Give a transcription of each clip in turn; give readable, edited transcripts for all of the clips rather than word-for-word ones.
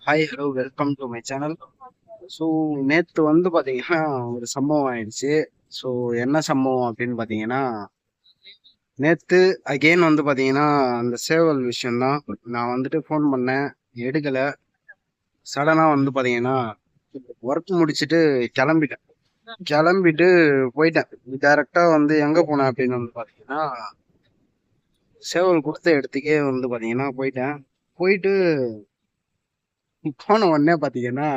Hi hello welcome to my channel. So நேற்று வந்து பார்த்தீங்கன்னா ஒரு சம்பவம் ஆயிடுச்சு. ஸோ என்ன சம்பவம் அப்படின்னு பார்த்தீங்கன்னா, நேற்று அகெயின் வந்து பார்த்தீங்கன்னா அந்த சேவல் விஷயம்தான். நான் வந்துட்டு ஃபோன் பண்ணேன், எடுக்கலை. சடனாக வந்து பார்த்தீங்கன்னா ஒர்க் முடிச்சுட்டு கிளம்பிட்டேன். கிளம்பிட்டு போயிட்டேன். டைரெக்டாக வந்து எங்கே போனேன் அப்படின்னு வந்து பார்த்தீங்கன்னா, சேவல் கொடுத்த இடத்துக்கே வந்து பார்த்தீங்கன்னா போயிட்டேன். போயிட்டு போன உடனே பார்த்தீங்கன்னா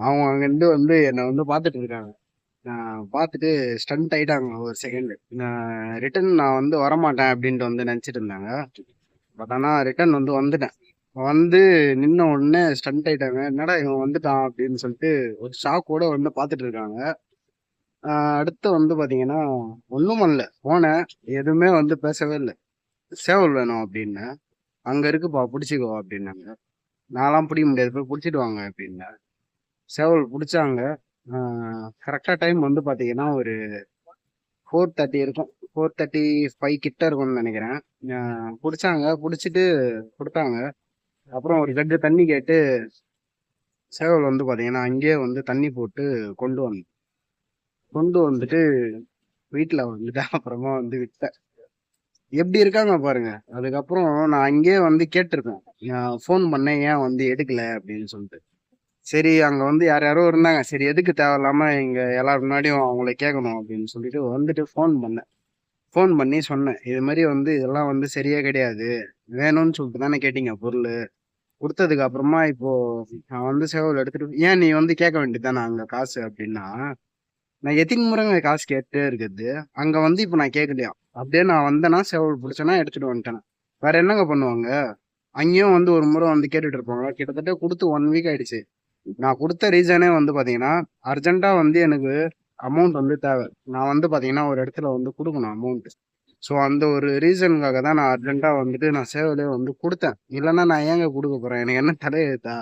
அவங்க அங்கேருந்து வந்து என்னை வந்து பார்த்துட்டு இருக்காங்க. நான் பார்த்துட்டு ஸ்டண்ட் ஆயிட்டாங்க ஒரு செகண்ட். நான் வந்து வரமாட்டேன் அப்படின்ட்டு வந்து நினச்சிட்டு இருந்தாங்க. பட் ஆனால் ரிட்டர்ன் வந்து வந்துட்டேன். வந்து நின்ன உடனே ஸ்டண்ட் ஆயிட்டாங்க. என்னடா இவன் வந்துட்டான் அப்படின்னு சொல்லிட்டு ஒரு ஷாக்கோட வந்து பார்த்துட்டு இருக்காங்க. அடுத்து வந்து பார்த்தீங்கன்னா ஒன்றும் பண்ணல. போனேன், எதுவுமே வந்து பேசவே இல்லை. சேவல் வேணும் அப்படின்னு, அங்கே இருக்குப்பா பிடிச்சிக்கோ அப்படின்னாங்க. நான்லாம் பிடிக்க முடியாது, போய் பிடிச்சிட்டு வாங்க அப்படின்னேன். சேவல் பிடிச்சாங்க. கரெக்டாக டைம் வந்து பார்த்தீங்கன்னா ஒரு 4:30 இருக்கும். 4:35 கிட்ட இருக்கும்னு நினைக்கிறேன். பிடிச்சாங்க, பிடிச்சிட்டு கொடுத்தாங்க. அப்புறம் ஒரு ஜக்கு தண்ணி கேட்டு சேவல் வந்து பார்த்தீங்கன்னா அங்கேயே வந்து தண்ணி போட்டு கொண்டு வந்து கொண்டு வந்துட்டு வீட்டில் வந்துட்டு அப்புறமா வந்து விட்டேன். எப்படி இருக்காங்க பாருங்க. அதுக்கப்புறம் நான் அங்கேயே வந்து கேட்டிருப்பேன், ஃபோன் பண்ணேன் ஏன் வந்து எடுக்கல அப்படின்னு சொல்லிட்டு. சரி, அங்க வந்து யார் யாரோ இருந்தாங்க. சரி, எதுக்கு தேவையில்லாம இங்க எல்லாரும் முன்னாடியும் அவங்கள கேட்கணும் அப்படின்னு சொல்லிட்டு வந்துட்டு ஃபோன் பண்ணேன். ஃபோன் பண்ணி சொன்னேன், இது மாதிரி வந்து இதெல்லாம் வந்து சரியே கிடையாது. வேணும்னு சொல்லிட்டு தானே கேட்டீங்க பொருள். கொடுத்ததுக்கு அப்புறமா இப்போ நான் வந்து சேவல் எடுத்துட்டு ஏன் நீ வந்து கேட்க வேண்டியதுதானே அங்க காசு அப்படின்னா, நான் எத்தனை முறைங்க காசு கேட்டே இருக்குது. அங்க வந்து இப்போ நான் கேட்கலையா. அப்படியே நான் வந்தேன்னா சேவல் பிடிச்சேன்னா எடுத்துட்டு வந்துட்டேன். வேற என்னங்க பண்ணுவாங்க. அங்கேயும் வந்து ஒரு முறை வந்து கேட்டுட்டு இருப்பாங்க. கிட்டத்தட்ட கொடுத்து 1 வீக் ஆயிடுச்சு. நான் கொடுத்த ரீசனே வந்து பாத்தீங்கன்னா, அர்ஜென்ட்டா வந்து எனக்கு அமௌண்ட் வந்து தேவை. நான் வந்து பாத்தீங்கன்னா ஒரு இடத்துல வந்து கொடுக்கணும் அமௌண்ட். ஸோ அந்த ஒரு ரீசனுக்காக தான் நான் அர்ஜென்ட்டா வந்துட்டு நான் சேவலே வந்து கொடுத்தேன். இல்லைன்னா நான் ஏங்க கொடுக்க போறேன், எனக்கு என்ன தலையெழுத்தா.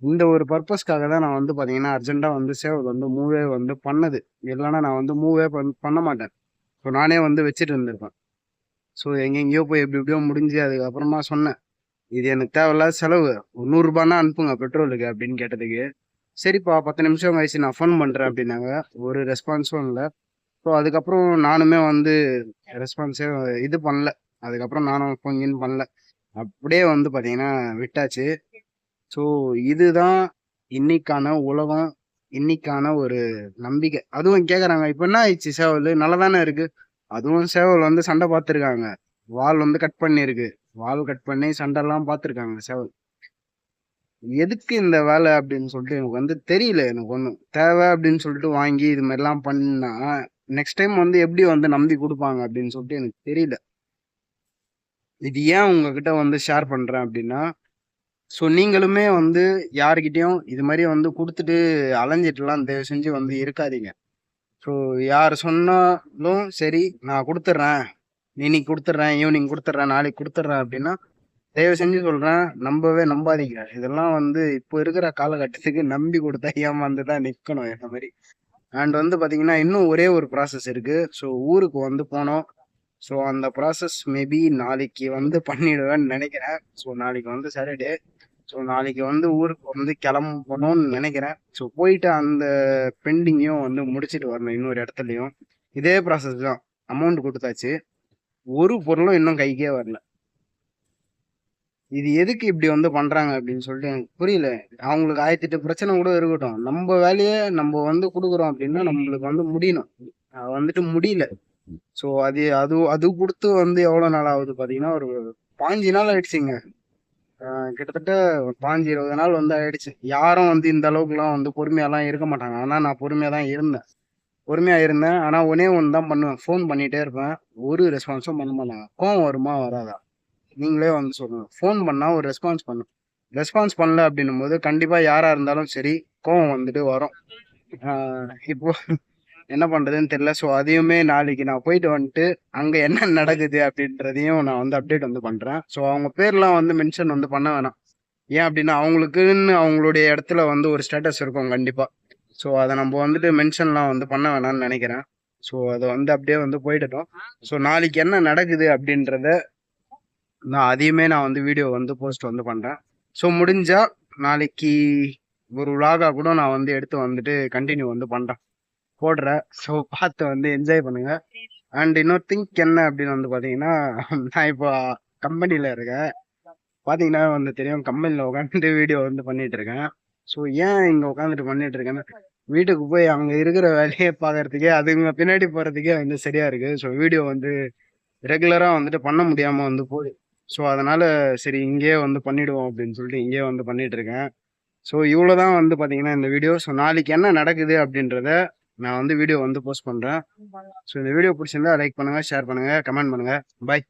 இந்த ஒரு பர்பஸ்க்காக தான் நான் வந்து பாத்தீங்கன்னா அர்ஜென்ட்டா வந்து சேவல் வந்து மூவே வந்து பண்ணது. இல்லைன்னா நான் வந்து மூவே பண்ண மாட்டேன். ஸோ நானே வந்து வச்சுட்டு இருந்திருப்பேன். ஸோ எங்கெங்கேயோ போய் எப்படி எப்படியோ முடிஞ்சு அதுக்கப்புறமா சொன்னேன், இது எனக்கு தேவையில்லாத செலவு. ஒரு ₹100 அனுப்புங்க பெட்ரோலுக்கு அப்படின்னு கேட்டதுக்கு, சரிப்பா 10 நிமிஷம் கழிச்சு நான் ஃபோன் பண்றேன் அப்படின்னாங்க. ஒரு ரெஸ்பான்ஸும் இல்லை. ஸோ அதுக்கப்புறம் நானுமே வந்து ரெஸ்பான்ஸே இது பண்ணல. அதுக்கப்புறம் நானும் ஃபோன் கீன் பண்ணல. அப்படியே வந்து பார்த்தீங்கன்னா விட்டாச்சு. ஸோ இதுதான் இன்னைக்கான உலகம், இன்னைக்கான ஒரு நம்பிக்கை. அதுவும் கேட்குறாங்க, இப்போ என்ன ஆயிடுச்சு சேவல் நல்லா தானே இருக்கு. அதுவும் சேவல் வந்து சண்டை பார்த்துருக்காங்க. வால் வந்து கட் பண்ணியிருக்கு. வால் கட் பண்ணி சண்டைலாம் பார்த்துருக்காங்க சேவல். எதுக்கு இந்த வேலை அப்படின்னு சொல்லிட்டு எனக்கு வந்து தெரியல. எனக்கு ஒன்றும் தேவை அப்படின்னு சொல்லிட்டு வாங்கி இது மாதிரிலாம் பண்ணா நெக்ஸ்ட் டைம் வந்து எப்படி வந்து நம்பி கொடுப்பாங்க அப்படின்னு சொல்லிட்டு எனக்கு தெரியல. இது ஏன் உங்ககிட்ட வந்து ஷேர் பண்றேன் அப்படின்னா, ஸோ நீங்களுமே வந்து யாருக்கிட்டையும் இது மாதிரி வந்து கொடுத்துட்டு அலைஞ்சிட்டுலாம் தயவு செஞ்சு வந்து இருக்காதீங்க. ஸோ யார் சொன்னாலும் சரி, நான் கொடுத்துட்றேன், இன்னைக்கு கொடுத்துட்றேன், ஈவினிங் கொடுத்துட்றேன், நாளைக்கு கொடுத்துட்றேன் அப்படின்னா தயவு செஞ்சு சொல்றேன், நம்பவே நம்பாதீங்க. இதெல்லாம் வந்து இப்போ இருக்கிற காலகட்டத்துக்கு நம்பி கொடுத்தா ஏமாந்து தான் நிக்கணும் என்ன மாதிரி. அண்ட் வந்து பாத்தீங்கன்னா இன்னும் ஒரே ஒரு ப்ராசஸ் இருக்கு. ஸோ ஊருக்கு வந்து போனோம். ஸோ அந்த ப்ராசஸ் மேபி நாளைக்கு வந்து பண்ணிடுவேன்னு நினைக்கிறேன். ஸோ நாளைக்கு வந்து சாட்டர்டே. ஸோ நாளைக்கு வந்து ஊருக்கு வந்து கிளம்பணும்னு நினைக்கிறேன். ஸோ போயிட்டு அந்த பெண்டிங்கையும் வந்து முடிச்சிட்டு வரணும் இன்னொரு இடத்துலையும். இதே ப்ராசஸ் தான். அமௌண்ட் கொடுத்தாச்சு, ஒரு பொருளும் இன்னும் கைக்கே வரல. இது எதுக்கு இப்படி வந்து பண்றாங்க அப்படின்னு சொல்லிட்டு எனக்கு புரியல. அவங்களுக்கு 1008 பிரச்சனை கூட இருக்கட்டும். நம்ம வேலையை நம்ம வந்து கொடுக்குறோம் அப்படின்னா நம்மளுக்கு வந்து முடியணும். வந்துட்டு முடியல. ஸோ அது அது அது கொடுத்து வந்து எவ்வளவு நாள் ஆகுது பாத்தீங்கன்னா ஒரு 15 நாள் ஆயிடுச்சுங்க. கிட்டத்தட்ட ஒரு 15-20 நாள் வந்து ஆயிடுச்சு. யாரும் வந்து இந்த அளவுக்குலாம் வந்து பொறுமையாலாம் இருக்க மாட்டாங்க. ஆனா நான் பொறுமையா தான் இருந்தேன். பொறுமையா இருந்தேன். ஆனா ஒன்னே ஒன்று தான் பண்ணுவேன். ஃபோன் பண்ணிட்டே இருப்பேன். ஒரு ரெஸ்பான்ஸும் பண்ண மாட்டாங்க. கோவம் வருமா வராதா நீங்களே வந்து சொல்லுங்க. ஃபோன் பண்ணா ஒரு ரெஸ்பான்ஸ் பண்ணும். ரெஸ்பான்ஸ் பண்ணல அப்படின்னும் போது கண்டிப்பா யாரா இருந்தாலும் சரி கோவம் வந்துட்டு வரும். இப்போ என்ன பண்றதுன்னு தெரியல. ஸோ அதையுமே நாளைக்கு நான் போயிட்டு வந்துட்டு அங்க என்ன நடக்குது அப்படின்றதையும் நான் வந்து அப்டேட் வந்து பண்றேன். ஸோ அவங்க பேர்லாம் வந்து மென்ஷன் வந்து பண்ண வேணாம். ஏன் அப்படின்னா அவங்களுக்குன்னு அவங்களுடைய இடத்துல வந்து ஒரு ஸ்டேட்டஸ் இருக்கும் கண்டிப்பா. ஸோ அதை நம்ம வந்துட்டு மென்ஷன்லாம் வந்து பண்ண வேணாம்னு நினைக்கிறேன். ஸோ அதை வந்து அப்படியே வந்து போயிட்டோம். ஸோ நாளைக்கு என்ன நடக்குது அப்படின்றத நான் அதையுமே நான் வந்து வீடியோ வந்து போஸ்ட் வந்து பண்றேன். ஸோ முடிஞ்சா நாளைக்கு ஒரு vlog-ஆ கூட நான் வந்து எடுத்து வந்துட்டு கண்டினியூ வந்து பண்றேன், போடுறேன். ஸோ பார்த்து வந்து என்ஜாய் பண்ணுங்க. அண்ட் இன்னொரு திங்க் என்ன அப்படின்னு வந்து பாத்தீங்கன்னா, நான் இப்போ கம்பெனில இருக்கேன். பாத்தீங்கன்னா வந்து தெரியும், கம்பெனில உட்காந்துட்டு வீடியோ வந்து பண்ணிட்டு இருக்கேன். ஸோ ஏன் இங்க உட்காந்துட்டு பண்ணிட்டு இருக்கேன்னா, வீட்டுக்கு போய் அங்க இருக்கிற வேலையை பார்க்கறதுக்கே அதுங்க பின்னாடி போறதுக்கே வந்து சரியா இருக்கு. ஸோ வீடியோ வந்து ரெகுலரா வந்துட்டு பண்ண முடியாம வந்து போகுது. ஸோ அதனால சரி இங்கேயே வந்து பண்ணிடுவோம் அப்படின்னு சொல்லிட்டு இங்கேயே வந்து பண்ணிட்டு இருக்கேன். ஸோ இவ்வளவுதான் வந்து பாத்தீங்கன்னா இந்த வீடியோ. ஸோ நாளைக்கு என்ன நடக்குது அப்படின்றத நான் வந்து வீடியோ வந்து போஸ்ட் பண்றேன். ஸோ இந்த வீடியோ பிடிச்சிருந்தா லைக் பண்ணுங்க, ஷேர் பண்ணுங்க, கமெண்ட் பண்ணுங்க. பாய்.